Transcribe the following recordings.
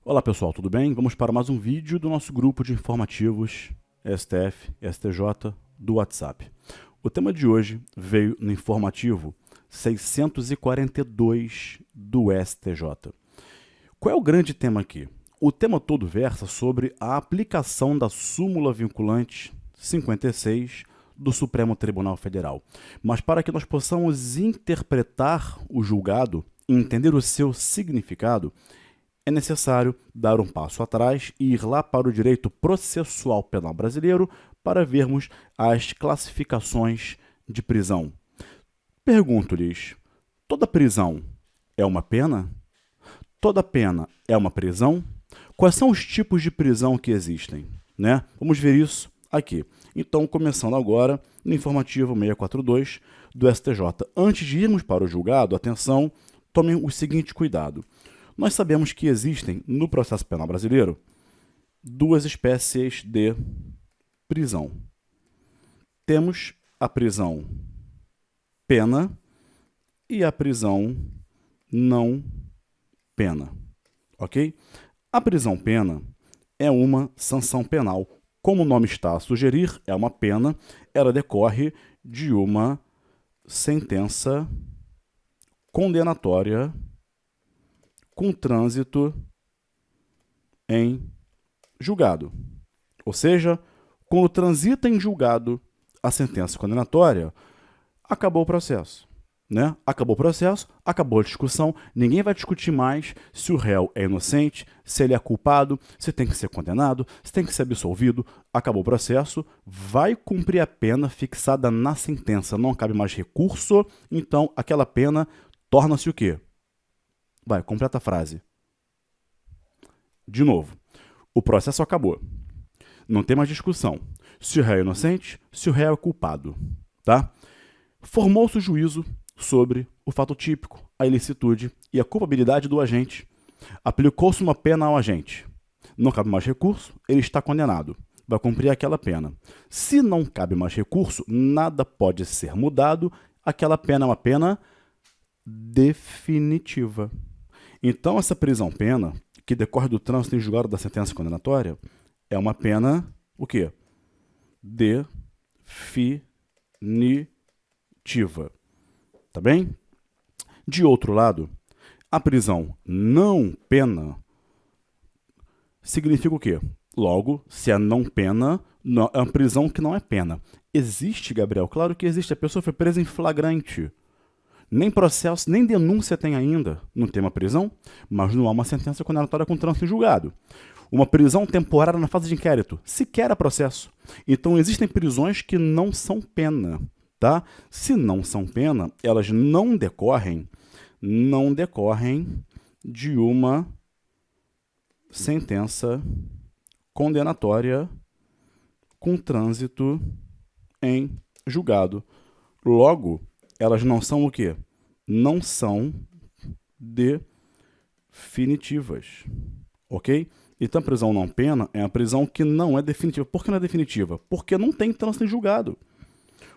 Olá pessoal, tudo bem? Vamos para mais um vídeo do nosso grupo de informativos STF e STJ do WhatsApp. O tema de hoje veio no informativo 642 do STJ. Qual é o grande tema aqui? O tema todo versa sobre a aplicação da súmula vinculante 56 do Supremo Tribunal Federal. Mas para que nós possamos interpretar o julgado e entender o seu significado, é necessário dar um passo atrás e ir lá para o direito processual penal brasileiro para vermos as classificações de prisão. Pergunto-lhes, toda prisão é uma pena? Toda pena é uma prisão? Quais são os tipos de prisão que existem? Né? Vamos ver isso aqui. Então, começando agora no informativo 642 do STJ. Antes de irmos para o julgado, atenção, tomem o seguinte cuidado. Nós sabemos que existem, no processo penal brasileiro, duas espécies de prisão. Temos a prisão pena e a prisão não pena, ok? A prisão pena é uma sanção penal. Como o nome está a sugerir, é uma pena, ela decorre de uma sentença condenatória com trânsito em julgado. Ou seja, quando transita em julgado a sentença condenatória, acabou o processo. Né? Acabou o processo, acabou a discussão, ninguém vai discutir mais se o réu é inocente, se ele é culpado, se tem que ser condenado, se tem que ser absolvido. Acabou o processo, vai cumprir a pena fixada na sentença, não cabe mais recurso, então aquela pena torna-se o quê? Vai, completa a frase. De novo, o processo acabou. Não tem mais discussão. Se o réu é inocente, se o réu é culpado. Tá? Formou-se o juízo sobre o fato típico, a ilicitude e a culpabilidade do agente. Aplicou-se uma pena ao agente. Não cabe mais recurso, ele está condenado. Vai cumprir aquela pena. Se não cabe mais recurso, nada pode ser mudado. Aquela pena é uma pena definitiva. Então, essa prisão-pena, que decorre do trânsito em julgado da sentença condenatória, é uma pena, o quê? Definitiva. Tá bem? De outro lado, a prisão não pena significa o quê? Logo, se é não pena, é uma prisão que não é pena. Existe, Gabriel? Claro que existe. A pessoa foi presa em flagrante. Nem processo, nem denúncia tem ainda. Não tem uma prisão, mas não há uma sentença condenatória com trânsito em julgado. Uma prisão temporária na fase de inquérito, sequer há processo. Então existem prisões que não são pena. Tá? Se não são pena, elas não decorrem de uma sentença condenatória com trânsito em julgado. Logo, elas não são o quê? Não são definitivas, ok? Então, a prisão não pena é a prisão que não é definitiva. Por que não é definitiva? Porque não tem trânsito em julgado.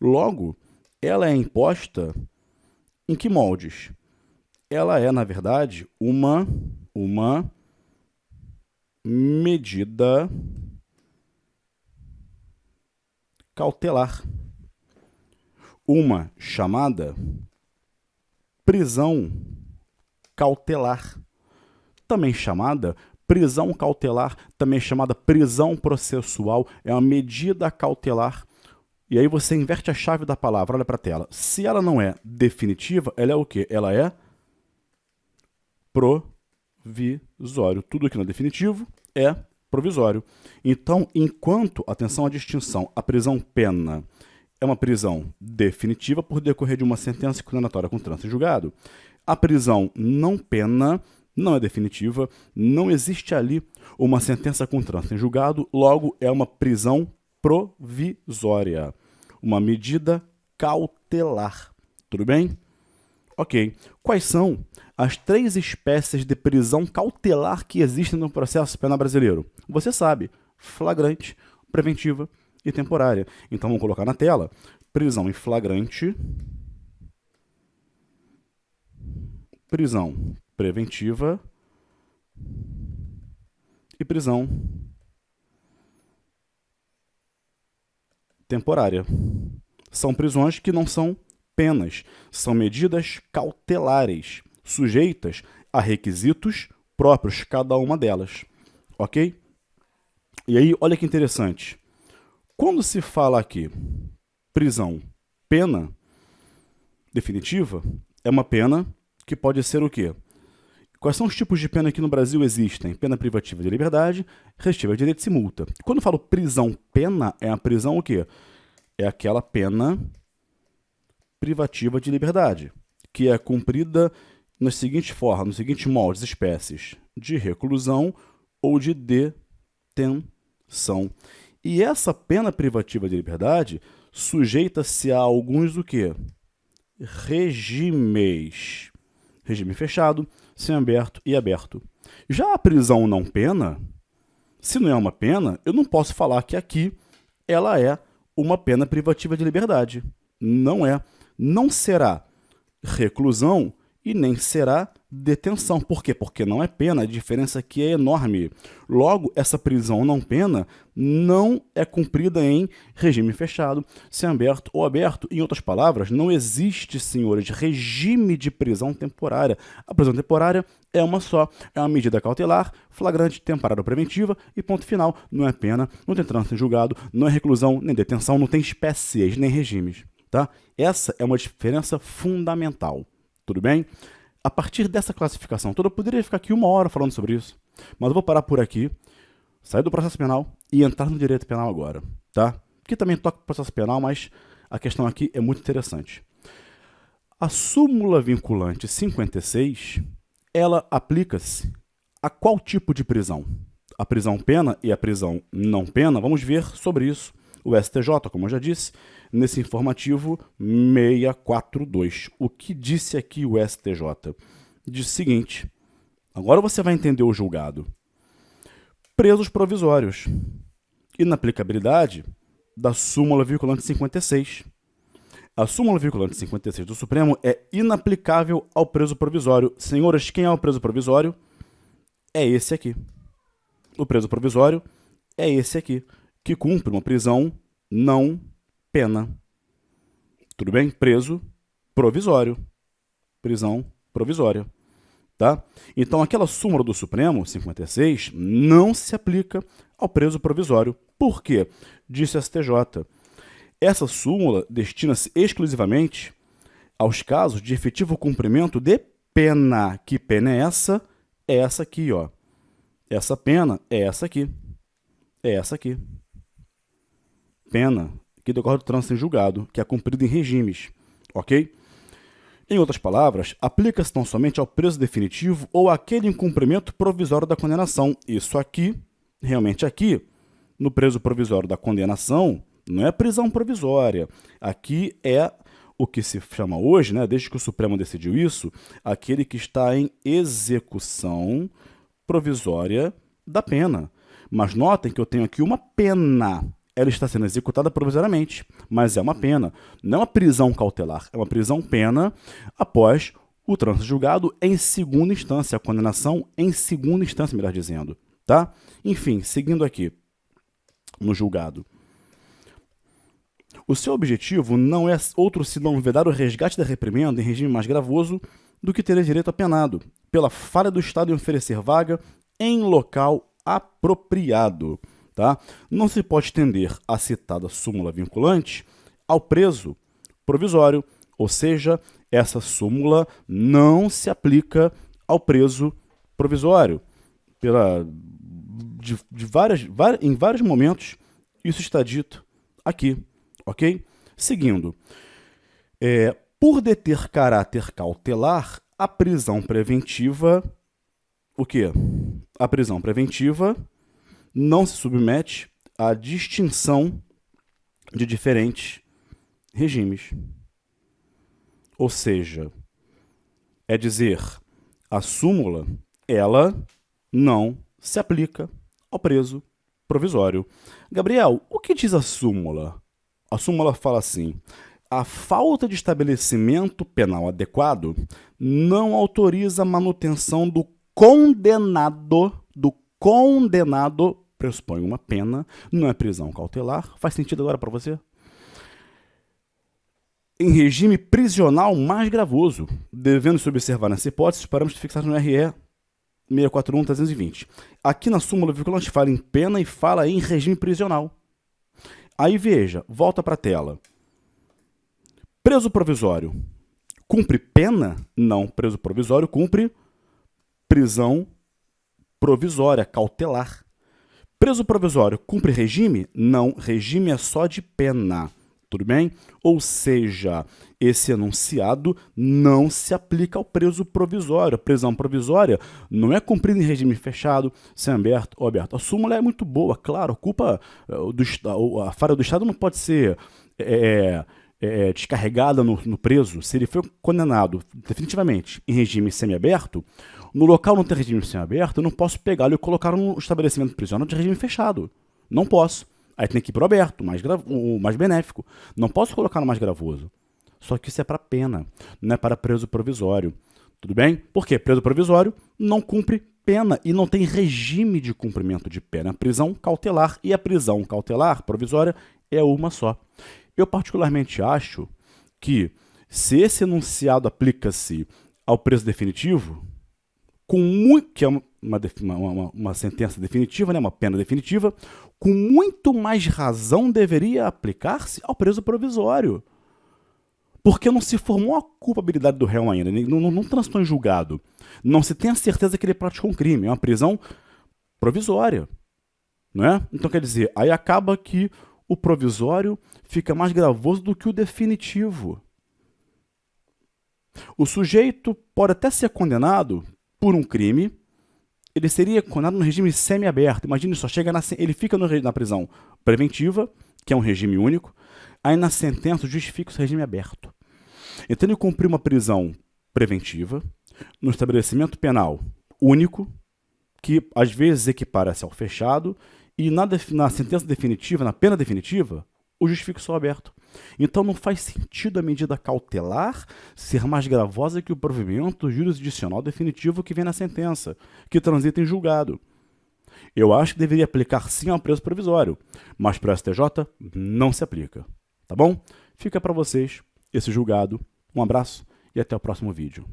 Logo, ela é imposta em que moldes? Ela é, na verdade, uma medida cautelar. Uma chamada prisão cautelar, também chamada prisão cautelar, também chamada prisão processual, é uma medida cautelar. E aí você inverte a chave da palavra, olha para a tela. Se ela não é definitiva, ela é o quê? Ela é provisório. Tudo que não é definitivo é provisório. Então, enquanto, atenção à distinção, a prisão pena é uma prisão definitiva por decorrer de uma sentença condenatória com trânsito em julgado, a prisão não pena não é definitiva, não existe ali uma sentença com trânsito em julgado, logo é uma prisão provisória, uma medida cautelar. Tudo bem? Ok. Quais são as 3 espécies de prisão cautelar que existem no processo penal brasileiro? Você sabe: flagrante, preventiva e temporária. Então vamos colocar na tela: prisão em flagrante, prisão preventiva prisão temporária. São prisões que não são penas, são medidas cautelares, sujeitas a requisitos próprios, cada uma delas. Ok? E aí, olha que interessante. Quando se fala aqui prisão, pena definitiva, é uma pena que pode ser o quê? Quais são os tipos de pena que no Brasil existem? Pena privativa de liberdade, restritiva de direitos e multa. Quando eu falo prisão, pena, é a prisão o quê? É aquela pena privativa de liberdade, que é cumprida nas seguintes formas, nos seguintes moldes, espécies de reclusão ou de detenção. E essa pena privativa de liberdade sujeita-se a alguns o quê? Regimes. Regime fechado, semiaberto e aberto. Já a prisão não pena, se não é uma pena, eu não posso falar que aqui ela é uma pena privativa de liberdade. Não é. Não será reclusão e nem será detenção. Por quê? Porque não é pena, a diferença aqui é enorme. Logo, essa prisão não pena não é cumprida em regime fechado, semiaberto ou aberto. Em outras palavras, não existe, senhores, regime de prisão temporária. A prisão temporária é uma só, é uma medida cautelar, flagrante, temporária ou preventiva e ponto final. Não é pena, não tem trânsito em julgado, não é reclusão nem detenção, não tem espécies nem regimes. Tá? Essa é uma diferença fundamental. Tudo bem? A partir dessa classificação toda, eu poderia ficar aqui 1 hora falando sobre isso, mas eu vou parar por aqui, sair do processo penal e entrar no direito penal agora, tá? Que também toca o processo penal, mas a questão aqui é muito interessante. A súmula vinculante 56, ela aplica-se a qual tipo de prisão? A prisão pena e a prisão não pena, vamos ver sobre isso. O STJ, como eu já disse, nesse informativo 642. O que disse aqui o STJ? Diz o seguinte, agora você vai entender o julgado. Presos provisórios. Inaplicabilidade da súmula vinculante 56. A súmula vinculante 56 do Supremo é inaplicável ao preso provisório. Senhores, quem é o preso provisório? É esse aqui. O preso provisório é esse aqui, que cumpre uma prisão não pena. Tudo bem? Preso provisório. Prisão provisória. Tá? Então, aquela súmula do Supremo, 56, não se aplica ao preso provisório. Por quê? Disse a STJ. Essa súmula destina-se exclusivamente aos casos de efetivo cumprimento de pena. Que pena é essa? É essa aqui, ó. Essa pena é essa aqui. É essa aqui. Pena que decorre do trânsito em julgado, que é cumprido em regimes. Ok? Em outras palavras, aplica-se tão somente ao preso definitivo ou àquele incumprimento provisório da condenação. Isso aqui, realmente aqui, no preso provisório da condenação, não é prisão provisória. Aqui é o que se chama hoje, né, desde que o Supremo decidiu isso, aquele que está em execução provisória da pena. Mas notem que eu tenho aqui uma pena. Ela está sendo executada provisoriamente, mas é uma pena. Não é uma prisão cautelar, é uma prisão-pena após o trânsito julgado em segunda instância, a condenação em segunda instância, melhor dizendo. Tá? Enfim, seguindo aqui no julgado. O seu objetivo não é outro senão vedar o resgate da reprimenda em regime mais gravoso do que ter direito apenado, pela falha do Estado em oferecer vaga em local apropriado. Tá? Não se pode estender a citada súmula vinculante ao preso provisório, ou seja, essa súmula não se aplica ao preso provisório. Em vários momentos, isso está dito aqui, ok? Seguindo, por deter caráter cautelar, a prisão preventiva, o quê? A prisão preventiva não se submete à distinção de diferentes regimes. Ou seja, é dizer, a súmula, ela não se aplica ao preso provisório. Gabriel, o que diz a súmula? A súmula fala assim, a falta de estabelecimento penal adequado não autoriza a manutenção do condenado condenado pressupõe uma pena, não é prisão cautelar. Faz sentido agora para você? Em regime prisional mais gravoso, devendo-se observar nessa hipótese os parâmetros fixados no RE 641/320. Aqui na súmula vinculante fala em pena e fala em regime prisional. Aí veja, volta para a tela. Preso provisório cumpre pena? Não, preso provisório cumpre prisão provisória, cautelar. Preso provisório cumpre regime? Não, regime é só de pena. Tudo bem? Ou seja, esse enunciado não se aplica ao preso provisório. A prisão provisória não é cumprida em regime fechado, semiaberto ou aberto. A súmula é muito boa, claro, a falha do Estado não pode ser descarregada no preso. Se ele foi condenado definitivamente em regime semiaberto, no local não tem regime semiaberto, eu não posso pegá-lo e colocar no estabelecimento prisional de regime fechado. Não posso. Aí tem que ir para o aberto, o mais benéfico. Não posso colocar no mais gravoso. Só que isso é para pena, não é para preso provisório. Tudo bem? Por quê? Preso provisório não cumpre pena e não tem regime de cumprimento de pena. A prisão cautelar e a prisão cautelar provisória é uma só. Eu particularmente acho que se esse enunciado aplica-se ao preso definitivo, que é uma sentença definitiva, né, uma pena definitiva, com muito mais razão deveria aplicar-se ao preso provisório. Porque não se formou a culpabilidade do réu ainda, não transitou em julgado. Não se tem a certeza que ele praticou um crime, é uma prisão provisória. Não é? Então, quer dizer, aí acaba que o provisório fica mais gravoso do que o definitivo. O sujeito pode até ser condenado por um crime, ele seria condenado no regime semiaberto. Imagine só, ele fica na prisão preventiva, que é um regime único, aí na sentença justifica o regime aberto. Então ele cumpriu uma prisão preventiva, no estabelecimento penal único, que às vezes equipara-se ao fechado, e na sentença definitiva, na pena definitiva, o justifica só aberto. Então não faz sentido a medida cautelar ser mais gravosa que o provimento jurisdicional definitivo que vem na sentença, que transita em julgado. Eu acho que deveria aplicar sim ao preso provisório, mas para o STJ não se aplica. Tá bom? Fica para vocês esse julgado. Um abraço e até o próximo vídeo.